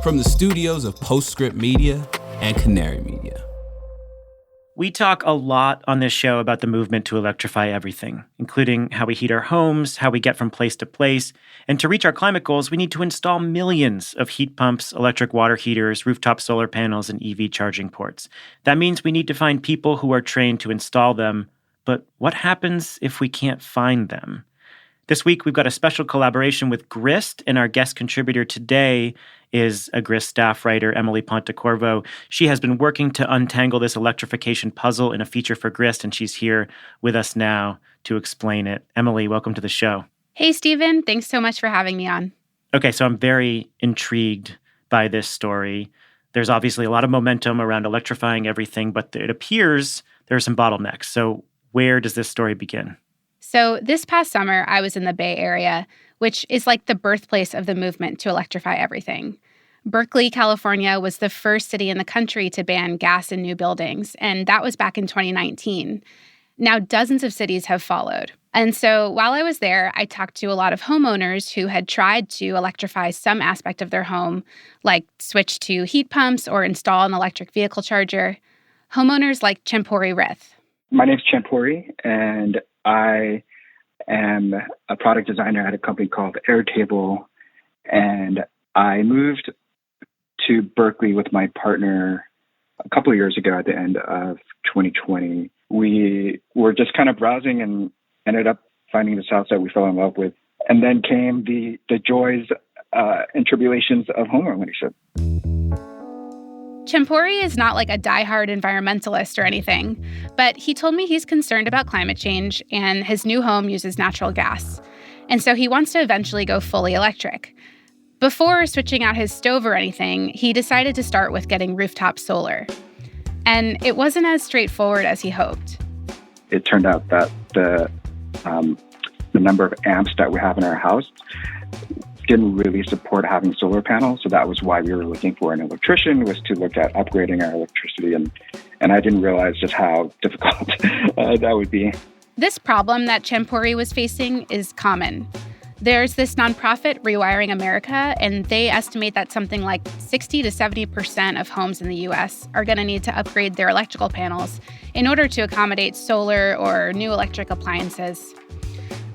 from the studios of Postscript Media and Canary Media. We talk a lot on this show about the movement to electrify everything, including how we heat our homes, how we get from place to place. And to reach our climate goals, we need to install millions of heat pumps, electric water heaters, rooftop solar panels, and EV charging ports. That means we need to find people who are trained to install them. But what happens if we can't find them? This week, we've got a special collaboration with Grist, and our guest contributor today is a Grist staff writer, Emily Pontecorvo. She has been working to untangle this electrification puzzle in a feature for Grist, and she's here with us now to explain it. Emily, welcome to the show. Hey, Stephen. Thanks so much for having me on. Okay, so I'm very intrigued by this story. There's obviously a lot of momentum around electrifying everything, but it appears there are some bottlenecks. So where does this story begin? So this past summer, I was in the Bay Area, which is like the birthplace of the movement to electrify everything. Berkeley, California was the first city in the country to ban gas in new buildings, and that was back in 2019. Now, dozens of cities have followed. And so while I was there, I talked to a lot of homeowners who had tried to electrify some aspect of their home, like switch to heat pumps or install an electric vehicle charger. Homeowners like Champori Rith. My name's Champori, and I am a product designer at a company called Airtable, and I moved to Berkeley with my partner a couple of years ago at the end of 2020. We were just kind of browsing and ended up finding this house that we fell in love with. And then came the joys and tribulations of homeownership. Champori is not like a diehard environmentalist or anything, but he told me he's concerned about climate change and his new home uses natural gas. And so he wants to eventually go fully electric. Before switching out his stove or anything, he decided to start with getting rooftop solar. And it wasn't as straightforward as he hoped. It turned out that the number of amps that we have in our house didn't really support having solar panels. So that was why we were looking for an electrician, was to look at upgrading our electricity. And I didn't realize just how difficult that would be. This problem that Champori was facing is common. There's this nonprofit, Rewiring America, and they estimate that something like 60 to 70% of homes in the U.S. are going to need to upgrade their electrical panels in order to accommodate solar or new electric appliances.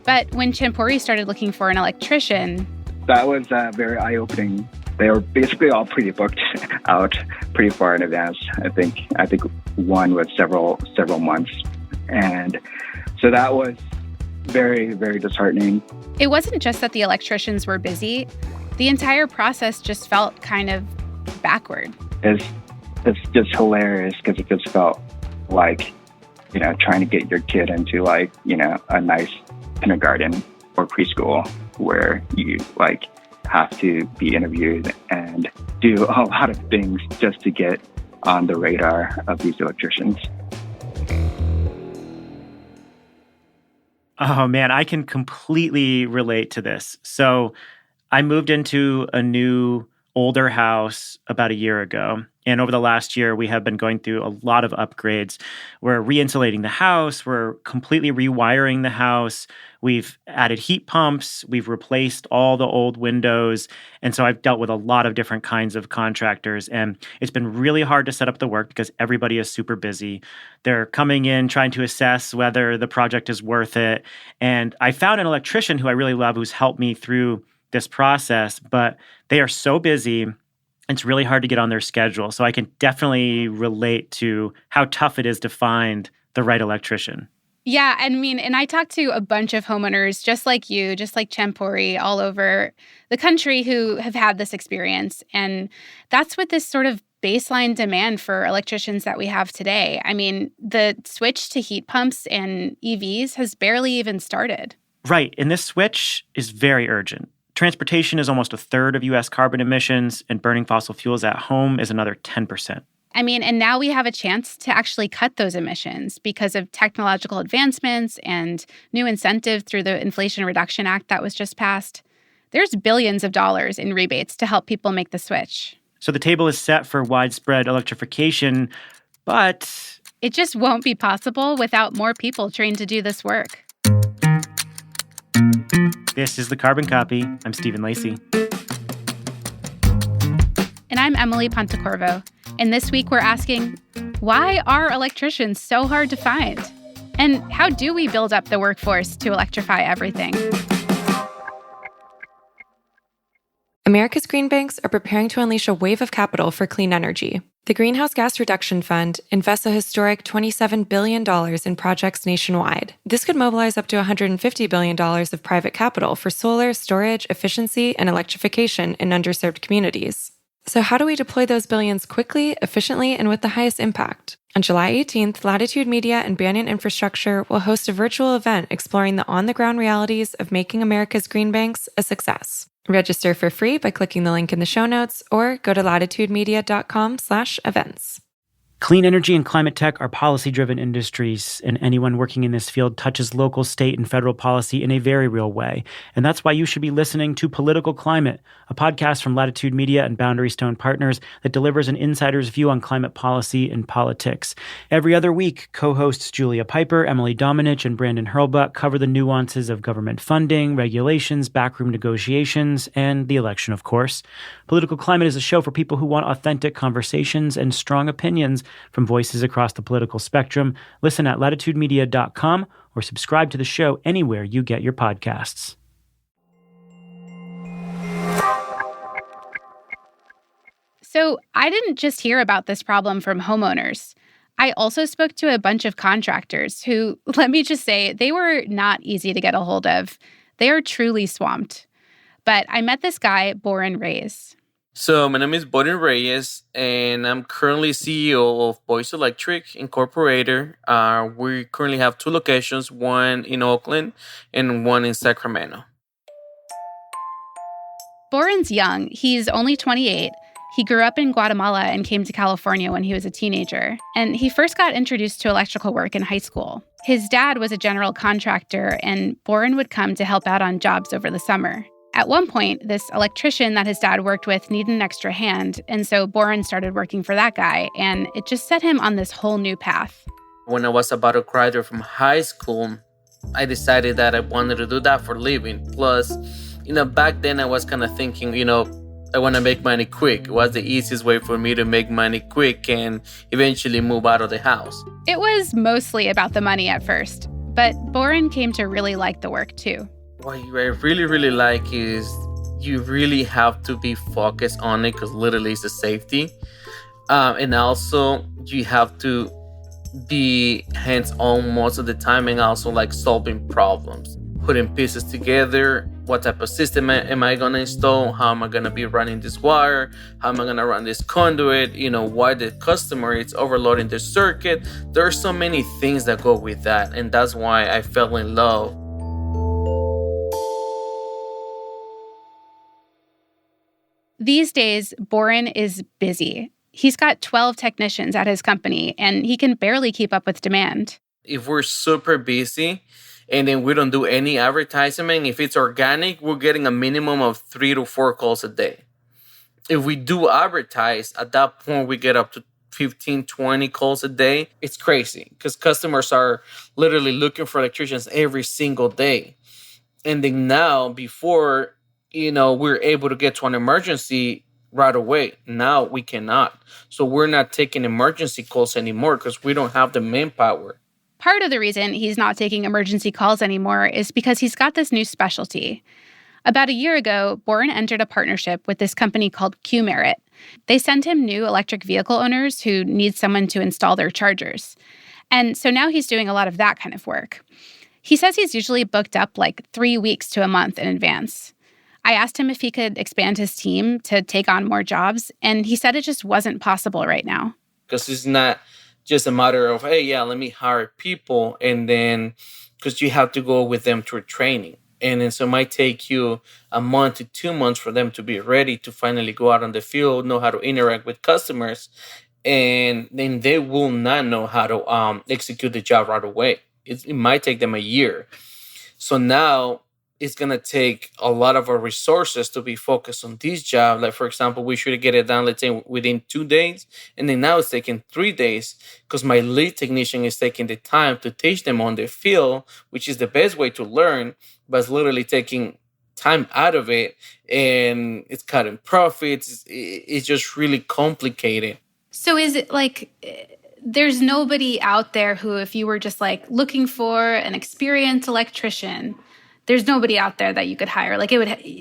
But when Champori started looking for an electrician, that was very eye-opening. They were basically all pretty booked out pretty far in advance. I think one was several months. And so that was very, very disheartening. It wasn't just that the electricians were busy. The entire process just felt kind of backward. It's just hilarious because it just felt like, trying to get your kid into a nice kindergarten or preschool where you have to be interviewed and do a lot of things just to get on the radar of these electricians. Oh man, I can completely relate to this. So I moved into a new, older house about a year ago. And over the last year, we have been going through a lot of upgrades. We're re-insulating the house. We're completely rewiring the house. We've added heat pumps. We've replaced all the old windows. And so I've dealt with a lot of different kinds of contractors. And it's been really hard to set up the work because everybody is super busy. They're coming in, trying to assess whether the project is worth it. And I found an electrician who I really love who's helped me through this process, but they are so busy. It's really hard to get on their schedule. So I can definitely relate to how tough it is to find the right electrician. Yeah, and I talked to a bunch of homeowners just like you, just like Champori, all over the country who have had this experience. And that's what this sort of baseline demand for electricians that we have today. I mean, the switch to heat pumps and EVs has barely even started. Right, and this switch is very urgent. Transportation is almost a third of U.S. carbon emissions, and burning fossil fuels at home is another 10%. And now we have a chance to actually cut those emissions because of technological advancements and new incentive through the Inflation Reduction Act that was just passed. There's billions of dollars in rebates to help people make the switch. So the table is set for widespread electrification, but it just won't be possible without more people trained to do this work. This is The Carbon Copy. I'm Stephen Lacey. And I'm Emily Pontecorvo. And this week we're asking, why are electricians so hard to find? And how do we build up the workforce to electrify everything? America's green banks are preparing to unleash a wave of capital for clean energy. The Greenhouse Gas Reduction Fund invests a historic $27 billion in projects nationwide. This could mobilize up to $150 billion of private capital for solar, storage, efficiency, and electrification in underserved communities. So how do we deploy those billions quickly, efficiently, and with the highest impact? On July 18th, Latitude Media and Banyan Infrastructure will host a virtual event exploring the on-the-ground realities of making America's green banks a success. Register for free by clicking the link in the show notes or go to latitudemedia.com/events. Clean energy and climate tech are policy-driven industries, and anyone working in this field touches local, state, and federal policy in a very real way. And that's why you should be listening to Political Climate, a podcast from Latitude Media and Boundary Stone Partners that delivers an insider's view on climate policy and politics. Every other week, co-hosts Julia Piper, Emily Domenech, and Brandon Hurlbut cover the nuances of government funding, regulations, backroom negotiations, and the election, of course. Political Climate is a show for people who want authentic conversations and strong opinions from voices across the political spectrum. Listen at latitudemedia.com or subscribe to the show anywhere you get your podcasts. So I didn't just hear about this problem from homeowners. I also spoke to a bunch of contractors who, let me just say, they were not easy to get a hold of. They are truly swamped. But I met this guy, Boren Reyes. So my name is Boren Reyes, and I'm currently CEO of Boys Electric Incorporated. We currently have 2 locations, one in Oakland and one in Sacramento. Boren's young. He's only 28. He grew up in Guatemala and came to California when he was a teenager. And he first got introduced to electrical work in high school. His dad was a general contractor, and Boren would come to help out on jobs over the summer. At one point, this electrician that his dad worked with needed an extra hand, and so Boren started working for that guy, and it just set him on this whole new path. When I was about to graduate from high school, I decided that I wanted to do that for a living. Plus, back then I was kind of thinking, I want to make money quick. It was the easiest way for me to make money quick and eventually move out of the house. It was mostly about the money at first, but Boren came to really like the work too. What I really, really like is you really have to be focused on it because literally it's a safety. And also you have to be hands-on most of the time and also like solving problems, putting pieces together. What type of system am I going to install? How am I going to be running this wire? How am I going to run this conduit? Why the customer is overloading the circuit. There are so many things that go with that. And that's why I fell in love. These days, Boren is busy. He's got 12 technicians at his company, and he can barely keep up with demand. If we're super busy and then we don't do any advertisement, if it's organic, we're getting a minimum of 3 to 4 calls a day. If we do advertise, at that point, we get up to 15, 20 calls a day. It's crazy because customers are literally looking for electricians every single day. And then now, before we're able to get to an emergency right away. Now we cannot. So we're not taking emergency calls anymore because we don't have the manpower. Part of the reason he's not taking emergency calls anymore is because he's got this new specialty. About a year ago, Boren entered a partnership with this company called Qmerit. They send him new electric vehicle owners who need someone to install their chargers. And so now he's doing a lot of that kind of work. He says he's usually booked up like 3 weeks to a month in advance. I asked him if he could expand his team to take on more jobs, and he said it just wasn't possible right now. Because it's not just a matter of, hey, yeah, let me hire people, and then because you have to go with them through training. And then so it might take you a month to 2 months for them to be ready to finally go out on the field, know how to interact with customers, and then they will not know how to execute the job right away. It might take them a year. So now it's going to take a lot of our resources to be focused on this job. Like, for example, we should get it done, let's say, within 2 days. And then now it's taking 3 days because my lead technician is taking the time to teach them on the field, which is the best way to learn, but it's literally taking time out of it, and it's cutting profits. It's just really complicated. So is it like there's nobody out there who, if you were just like looking for an experienced electrician, there's nobody out there that you could hire? Like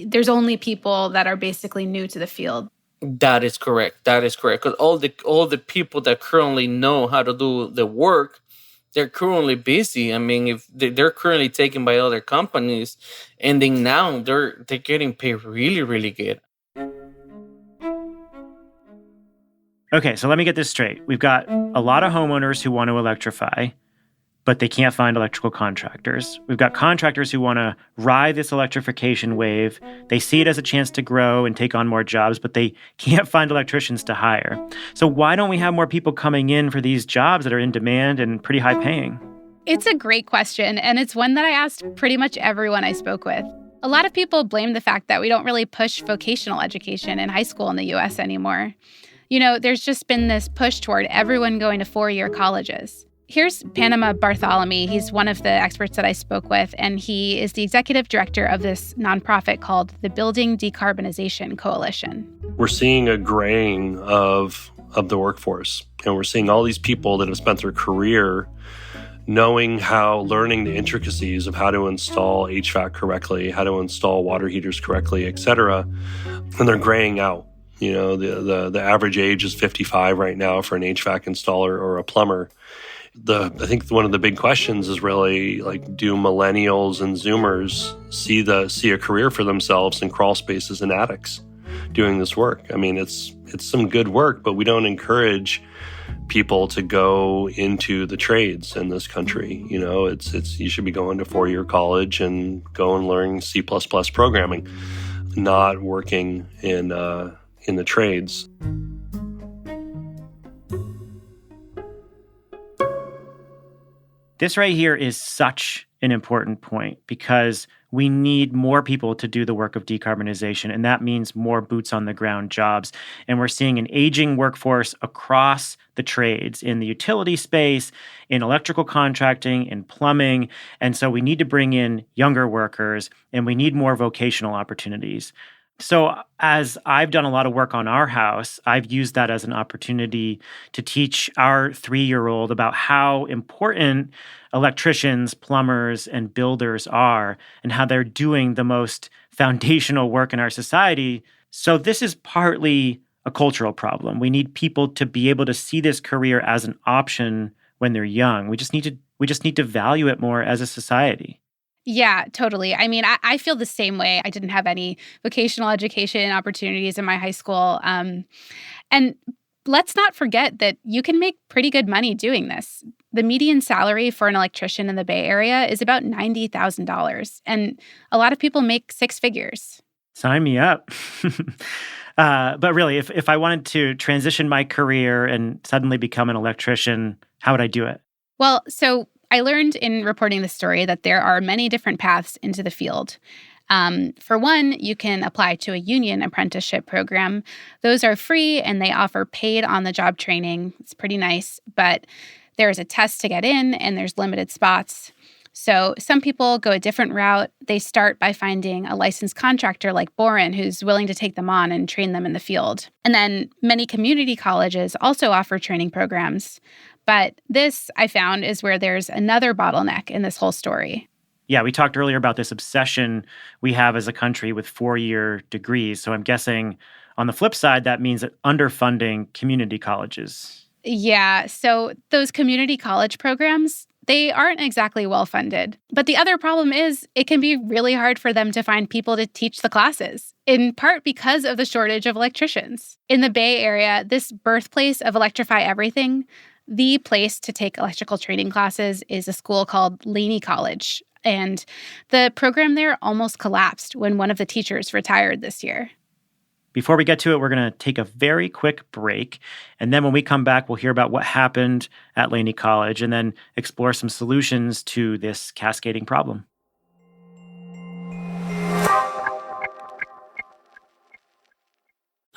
there's only people that are basically new to the field. That is correct. That is correct. Because all the people that currently know how to do the work, they're currently busy. I mean, if they're currently taken by other companies, and then now they're getting paid really, really good. Okay, so let me get this straight. We've got a lot of homeowners who want to electrify, but they can't find electrical contractors. We've got contractors who want to ride this electrification wave. They see it as a chance to grow and take on more jobs, but they can't find electricians to hire. So why don't we have more people coming in for these jobs that are in demand and pretty high paying? It's a great question, and it's one that I asked pretty much everyone I spoke with. A lot of people blame the fact that we don't really push vocational education in high school in the U.S. anymore. You know, there's just been this push toward everyone going to four-year colleges. Here's Panama Bartholomew. He's one of the experts that I spoke with, and he is the executive director of this nonprofit called the Building Decarbonization Coalition. We're seeing a graying of the workforce, and we're seeing all these people that have spent their career learning the intricacies of how to install HVAC correctly, how to install water heaters correctly, et cetera, and they're graying out. You know, the average age is 55 right now for an HVAC installer or a plumber. I think one of the big questions is really like, do millennials and Zoomers see a career for themselves in crawl spaces and attics doing this work? I mean, it's some good work, but we don't encourage people to go into the trades in this country. You know, you should be going to four-year college and go and learn C++ programming, not working in the trades. This right here is such an important point because we need more people to do the work of decarbonization, and that means more boots on the ground jobs. And we're seeing an aging workforce across the trades, in the utility space, in electrical contracting, in plumbing. And so we need to bring in younger workers, and we need more vocational opportunities. So as I've done a lot of work on our house, I've used that as an opportunity to teach our 3-year-old about how important electricians, plumbers, and builders are and how they're doing the most foundational work in our society. So this is partly a cultural problem. We need people to be able to see this career as an option when they're young. We just need to value it more as a society. Yeah, totally. I mean, I feel the same way. I didn't have any vocational education opportunities in my high school. And let's not forget that you can make pretty good money doing this. The median salary for an electrician in the Bay Area is about $90,000. And a lot of people make six figures. Sign me up. But really, if I wanted to transition my career and suddenly become an electrician, how would I do it? Well, so I learned in reporting the story that there are many different paths into the field. For one, you can apply to a union apprenticeship program. Those are free and they offer paid on-the-job training. It's pretty nice, but there's a test to get in and there's limited spots. So some people go a different route. They start by finding a licensed contractor like Boren who's willing to take them on and train them in the field. And then many community colleges also offer training programs. But this, I found, is where there's another bottleneck in this whole story. Yeah, we talked earlier about this obsession we have as a country with 4-year degrees. So I'm guessing on the flip side, that means that underfunding community colleges. Yeah, so those community college programs, they aren't exactly well funded. But the other problem is it can be really hard for them to find people to teach the classes, in part because of the shortage of electricians. In the Bay Area, this birthplace of Electrify Everything, the place to take electrical training classes is a school called Laney College. And the program there almost collapsed when one of the teachers retired this year. Before we get to it, we're going to take a very quick break. And then when we come back, we'll hear about what happened at Laney College and then explore some solutions to this cascading problem.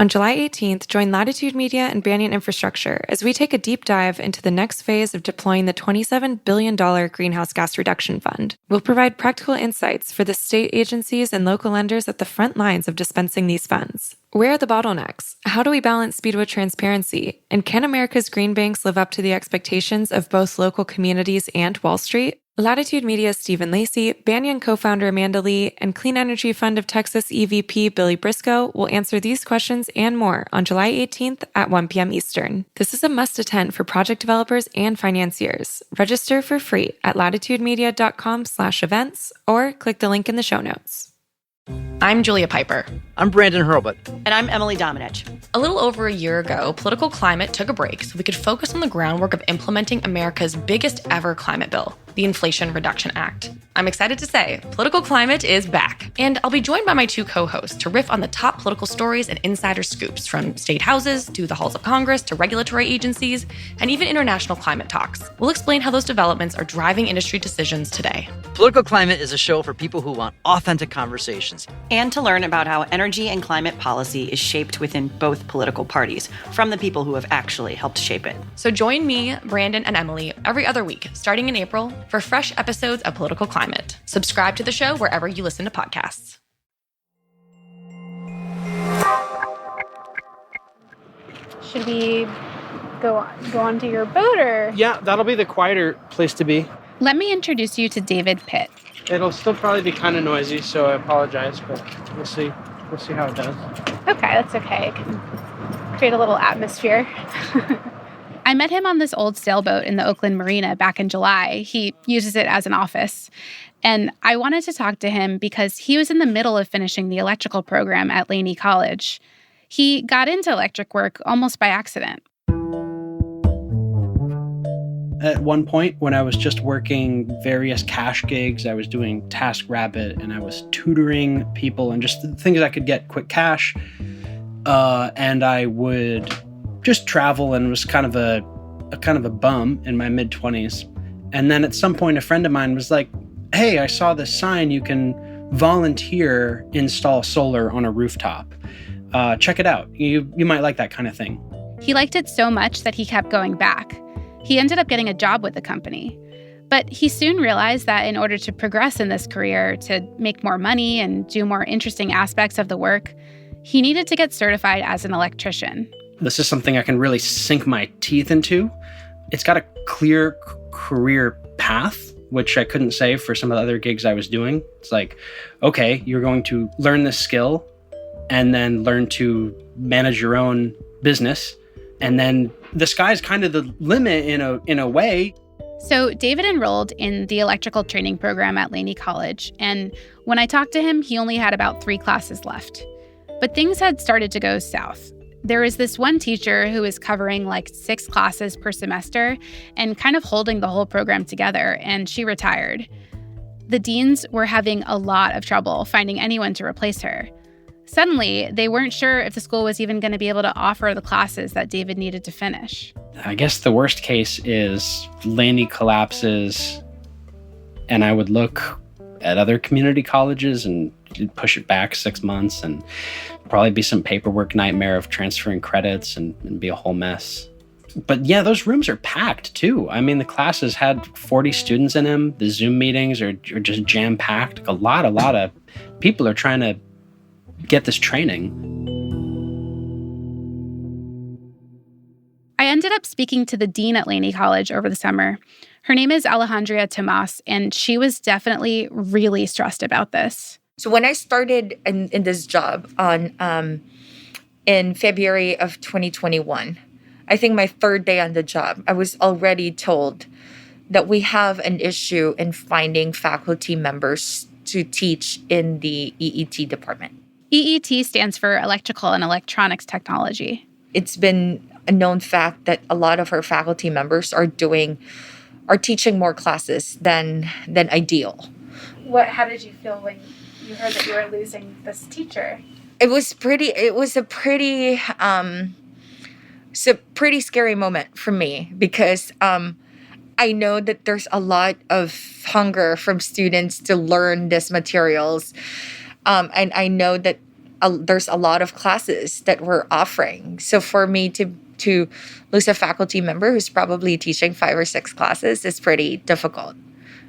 On July 18th, join Latitude Media and Banyan Infrastructure as we take a deep dive into the next phase of deploying the $27 billion Greenhouse Gas Reduction Fund. We'll provide practical insights for the state agencies and local lenders at the front lines of dispensing these funds. Where are the bottlenecks? How do we balance speed with transparency? And can America's green banks live up to the expectations of both local communities and Wall Street? Latitude Media's Stephen Lacey, Banyan co-founder Amanda Lee, and Clean Energy Fund of Texas EVP Billy Briscoe will answer these questions and more on July 18th at 1 p.m. Eastern. This is a must-attend for project developers and financiers. Register for free at latitudemedia.com/events or click the link in the show notes. I'm Julia Piper. I'm Brandon Hurlbut. And I'm Emily Domenech. A little over a year ago, political climate took a break so we could focus on the groundwork of implementing America's biggest ever climate bill, the Inflation Reduction Act. I'm excited to say, political climate is back. And I'll be joined by my two co-hosts to riff on the top political stories and insider scoops, from state houses to the halls of Congress to regulatory agencies and even international climate talks. We'll explain how those developments are driving industry decisions today. Political Climate is a show for people who want authentic conversations. And to learn about how energy and climate policy is shaped within both political parties, from the people who have actually helped shape it. So join me, Brandon, and Emily every other week, starting in April, for fresh episodes of Political Climate. Subscribe to the show wherever you listen to podcasts. Should we go on to your boat, or? Yeah, that'll be the quieter place to be. Let me introduce you to David Pitt. It'll still probably be kind of noisy, so I apologize, but we'll see. We'll see how it does. Okay, that's okay. I can create a little atmosphere. I met him on this old sailboat in the Oakland Marina back in July. He uses it as an office. And I wanted to talk to him because he was in the middle of finishing the electrical program at Laney College. He got into electric work almost by accident. At one point, when I was just working various cash gigs, I was doing TaskRabbit, and I was tutoring people and just things I could get quick cash. And I would just travel, and was kind of a bum in my mid-20s. And then at some point, a friend of mine was like, "Hey, I saw this sign. You can volunteer install solar on a rooftop. Check it out. You might like that kind of thing." He liked it so much that he kept going back. He ended up getting a job with the company. But he soon realized that in order to progress in this career, to make more money and do more interesting aspects of the work, he needed to get certified as an electrician. This is something I can really sink my teeth into. It's got a clear career path, which I couldn't say for some of the other gigs I was doing. It's like, okay, you're going to learn this skill and then learn to manage your own business. And then the sky's kind of the limit in a way. So David enrolled in the electrical training program at Laney College. And when I talked to him, he only had about 3 classes left. But things had started to go south. There was this one teacher who was covering like 6 classes per semester and kind of holding the whole program together, and she retired. The deans were having a lot of trouble finding anyone to replace her. Suddenly, they weren't sure if the school was even going to be able to offer the classes that David needed to finish. I guess the worst case is Laney collapses, and I would look at other community colleges and push it back 6 months, and probably be some paperwork nightmare of transferring credits and be a whole mess. But yeah, those rooms are packed too. I mean, the classes had 40 students in them. The Zoom meetings are just jam-packed. A lot of people are trying to get this training. I ended up speaking to the dean at Laney College over the summer. Her name is Alejandra Tomas, and she was definitely really stressed about this. So when I started in this job in February of 2021, I think my 3rd day on the job, I was already told that we have an issue in finding faculty members to teach in the EET department. EET stands for Electrical and Electronics Technology. It's been a known fact that a lot of our faculty members are teaching more classes than ideal. How did you feel when you heard that you were losing this teacher? It was a pretty scary moment for me because I know that there's a lot of hunger from students to learn these materials. And I know that there's a lot of classes that we're offering. So for me to lose a faculty member who's probably teaching 5 or 6 classes is pretty difficult.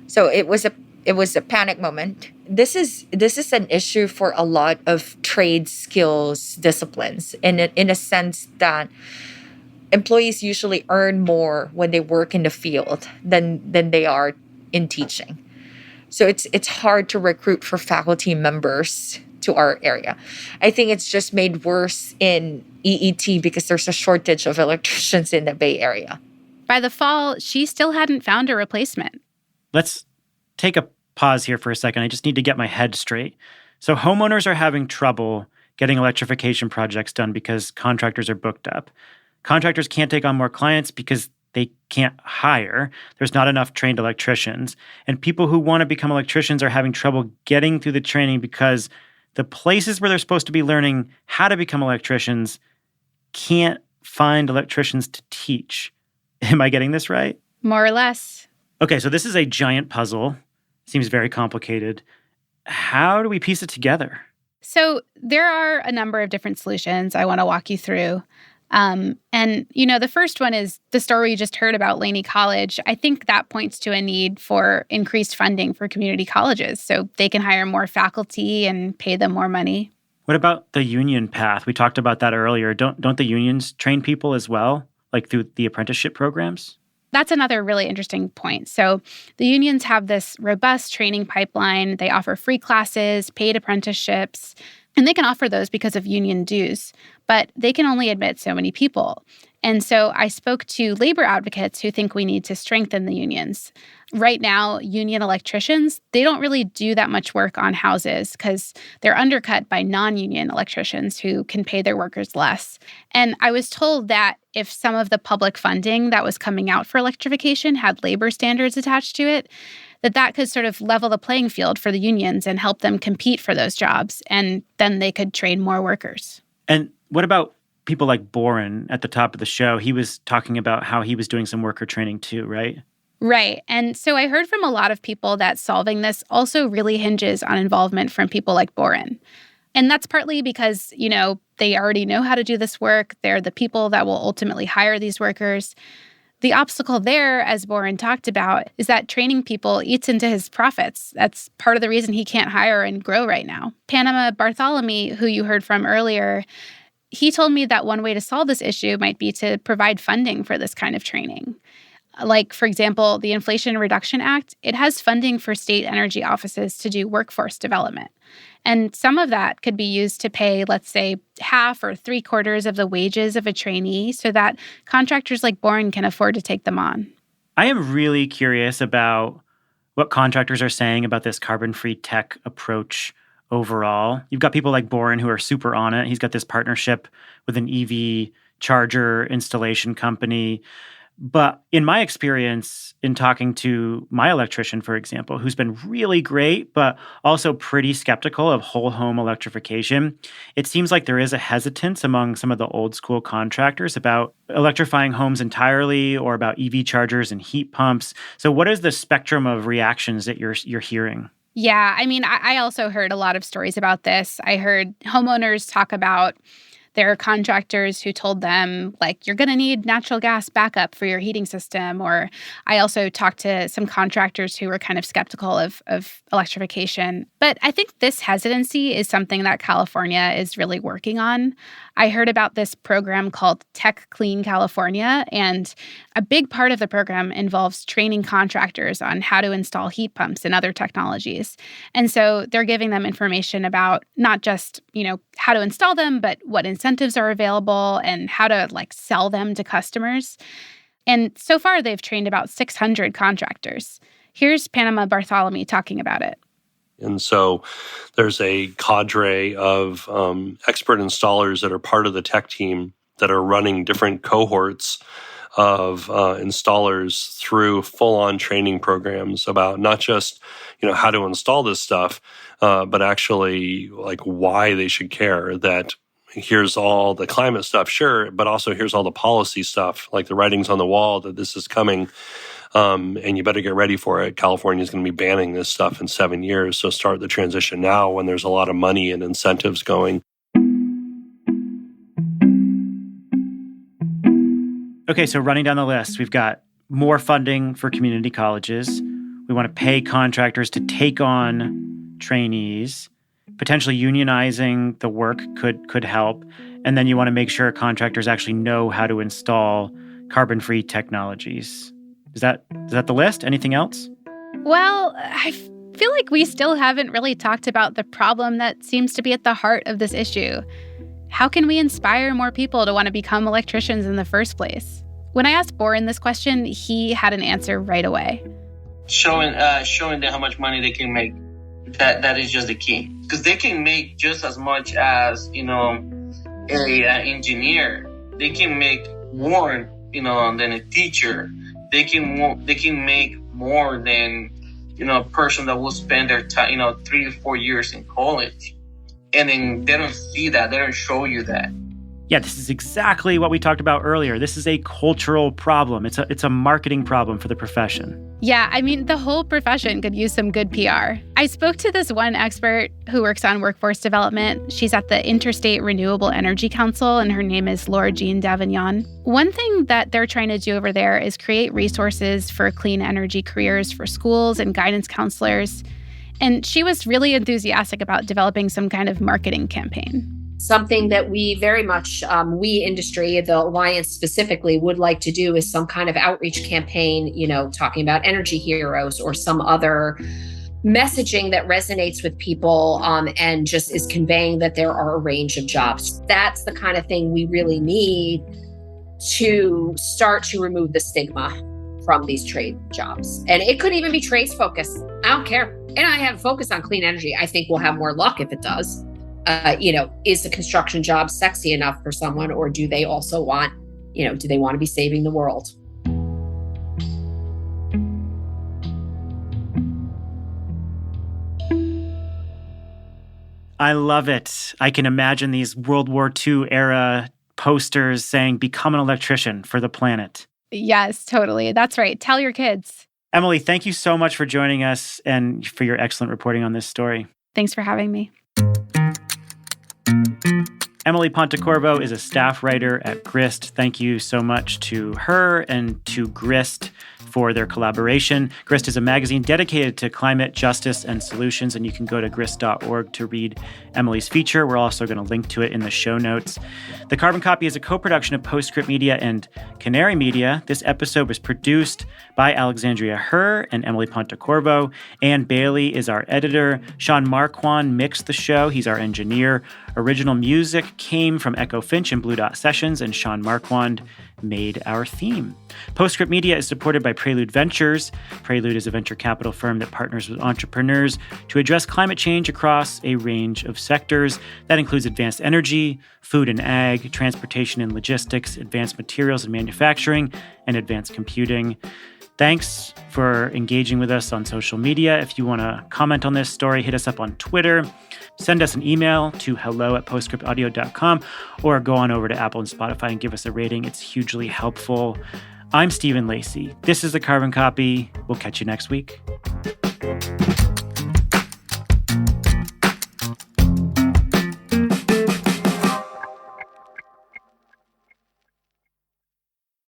So it was a panic moment. This is an issue for a lot of trade skills disciplines, in a sense that employees usually earn more when they work in the field than they are in teaching. So it's hard to recruit for faculty members to our area. I think it's just made worse in EET because there's a shortage of electricians in the Bay Area. By the fall, she still hadn't found a replacement. Let's take a pause here for a second. I just need to get my head straight. So homeowners are having trouble getting electrification projects done because contractors are booked up. Contractors can't take on more clients because they can't hire. There's not enough trained electricians. And people who want to become electricians are having trouble getting through the training because the places where they're supposed to be learning how to become electricians can't find electricians to teach. Am I getting this right? More or less. Okay, so this is a giant puzzle. Seems very complicated. How do we piece it together? So there are a number of different solutions I want to walk you through. The first one is the story you just heard about Laney College. I think that points to a need for increased funding for community colleges so they can hire more faculty and pay them more money. What about the union path? We talked about that earlier. Don't the unions train people as well, like through the apprenticeship programs? That's another really interesting point. So the unions have this robust training pipeline. They offer free classes, paid apprenticeships, and they can offer those because of union dues, but they can only admit so many people. And so I spoke to labor advocates who think we need to strengthen the unions. Right now, union electricians, they don't really do that much work on houses because they're undercut by non-union electricians who can pay their workers less. And I was told that if some of the public funding that was coming out for electrification had labor standards attached to it, that could sort of level the playing field for the unions and help them compete for those jobs. And then they could train more workers. And what about people like Boren at the top of the show? He was talking about how he was doing some worker training too, right? Right. And so I heard from a lot of people that solving this also really hinges on involvement from people like Boren. And that's partly because, they already know how to do this work. They're the people that will ultimately hire these workers. The obstacle there, as Boren talked about, is that training people eats into his profits. That's part of the reason he can't hire and grow right now. Panama Bartholomew, who you heard from earlier, he told me that one way to solve this issue might be to provide funding for this kind of training. Like, for example, the Inflation Reduction Act, it has funding for state energy offices to do workforce development. And some of that could be used to pay, let's say, half or 3/4 of the wages of a trainee so that contractors like Boren can afford to take them on. I am really curious about what contractors are saying about this carbon-free tech approach overall. You've got people like Boren who are super on it. He's got this partnership with an EV charger installation company. But in my experience, in talking to my electrician, for example, who's been really great, but also pretty skeptical of whole home electrification, it seems like there is a hesitance among some of the old school contractors about electrifying homes entirely or about EV chargers and heat pumps. So what is the spectrum of reactions that you're hearing? Yeah, I also heard a lot of stories about this. I heard homeowners talk about there are contractors who told them, you're going to need natural gas backup for your heating system. Or I also talked to some contractors who were kind of skeptical of electrification. But I think this hesitancy is something that California is really working on. I heard about this program called Tech Clean California, and a big part of the program involves training contractors on how to install heat pumps and other technologies. And so they're giving them information about not just, how to install them, but what incentives are available and how to sell them to customers. And so far, they've trained about 600 contractors. Here's Panama Bartholomew talking about it. And so there's a cadre of expert installers that are part of the tech team that are running different cohorts of installers through full-on training programs about not just, how to install this stuff, but actually why they should care. That here's all the climate stuff, sure, but also here's all the policy stuff, like the writings on the wall that this is coming. And you better get ready for it. California is going to be banning this stuff in 7 years. So start the transition now when there's a lot of money and incentives going. Okay, so running down the list, we've got more funding for community colleges. We want to pay contractors to take on trainees. Potentially unionizing the work could help. And then you want to make sure contractors actually know how to install carbon-free technologies. Is that the list? Anything else? Well, I feel like we still haven't really talked about the problem that seems to be at the heart of this issue. How can we inspire more people to want to become electricians in the first place? When I asked Boren this question, he had an answer right away. Showing them how much money they can make. That is just the key. Because they can make just as much as, an engineer. They can make more, than a teacher. They can make more than, a person that will spend their time, 3 to 4 years in college. And then they don't see that. They don't show you that. Yeah, this is exactly what we talked about earlier. This is a cultural problem. It's a marketing problem for the profession. Yeah, I mean, the whole profession could use some good PR. I spoke to this one expert who works on workforce development. She's at the Interstate Renewable Energy Council, and her name is Laura Jean Davignon. One thing that they're trying to do over there is create resources for clean energy careers for schools and guidance counselors. And she was really enthusiastic about developing some kind of marketing campaign. Something that we very much, we industry, the Alliance specifically, would like to do is some kind of outreach campaign, talking about energy heroes or some other messaging that resonates with people and just is conveying that there are a range of jobs. That's the kind of thing we really need to start to remove the stigma from these trade jobs. And it could even be trades focused. I don't care. And I have focus on clean energy. I think we'll have more luck if it does. Is the construction job sexy enough for someone, or do they also want, do they want to be saving the world? I love it. I can imagine these World War II era posters saying, "Become an electrician for the planet." Yes, totally. That's right. Tell your kids. Emily, thank you so much for joining us and for your excellent reporting on this story. Thanks for having me. Emily Pontecorvo is a staff writer at Grist. Thank you so much to her and to Grist for their collaboration. Grist is a magazine dedicated to climate justice and solutions, and you can go to grist.org to read Emily's feature. We're also going to link to it in the show notes. The Carbon Copy is a co-production of Postscript Media and Canary Media. This episode was produced by Alexandria Herr and Emily Pontecorvo. Ann Bailey is our editor. Sean Marquand mixed the show. He's our engineer. Original music came from Echo Finch and Blue Dot Sessions, and Sean Marquand made our theme. Postscript Media is supported by Prelude Ventures. Prelude is a venture capital firm that partners with entrepreneurs to address climate change across a range of sectors. That includes advanced energy, food and ag, transportation and logistics, advanced materials and manufacturing, and advanced computing. Thanks for engaging with us on social media. If you want to comment on this story, hit us up on Twitter. Send us an email to hello@postscriptaudio.com or go on over to Apple and Spotify and give us a rating. It's hugely helpful. I'm Stephen Lacey. This is The Carbon Copy. We'll catch you next week.